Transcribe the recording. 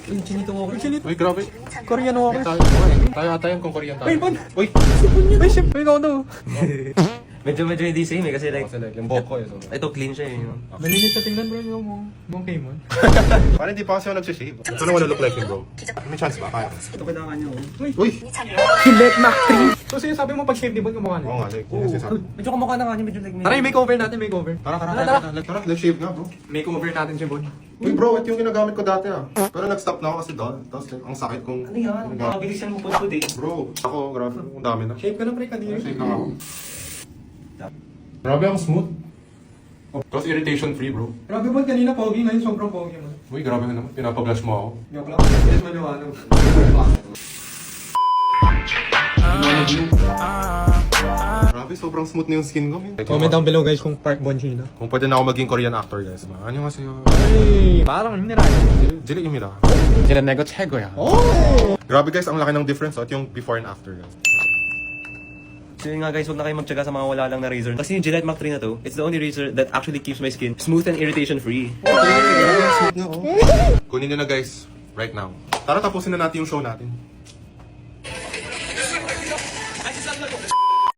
Uy, chinito ako. Uy, chinito. Uy, grabe. Korean ako. Tayo ata yan kung Korean tayo. Uy, man. Uy! Uy, shit. Uy, ikaw daw. Medyo hindi same eh, kasi like, Kasi like, yung boko yun. ito clean siya eh. Malinis sa tingnan, bro. Yung mong K-mon. Parang hindi pa kasi ako nagsishave. Ito na wanna look like him, bro. May chance ba? Kaya. Ito kailangan niyo. Uy, Uy! Gillette Mac 3. So, sinasabi mo pag shave, di ba kamukha niya? Oo nga, like, yun yung sinasabi. Medyo kamukha na nga niya, medyo like Tara, yung makeover natin, makeover. Tara, let's shave nga, bro. Makeover natin si Bon. Uy, bro, ito yung ginagamit ko dati ah. Pero nag-stop na ako kasi doon. Tapos ang sakit kong... Ano yan? Mabilisan mo po eh. Bro, ako, grabe, ang dami na. Shave ka na, pre, kanina. Shave na ako. Grabe ang smooth. Tapos irritation free, bro. Grabe Bon, kanina pogi, ngayon sobrang pogi mo. Uy, grabe ka naman. Pinapablush mo ako. Joke lang, yes, maliwanag. Grabe, sobrang smooth na yung skin ko, man. Comment down below guys kung Park Bon Chino. Kung pwede na ako maging Korean actor, guys. Ano kasi yun? Hey, parang hindi na. Jiligimira. Sila nego 최고야. Grabe guys, ang laki ng difference. At yung before and after, guys. So yun nga guys, huwag na kayo magtyaga sa mga wala lang na razor. Kasi yung Gillette Mac 3 na to, it's the only razor that actually keeps my skin smooth and irritation free. Kunin nyo na guys, right now. Tara, tapusin na natin yung show natin.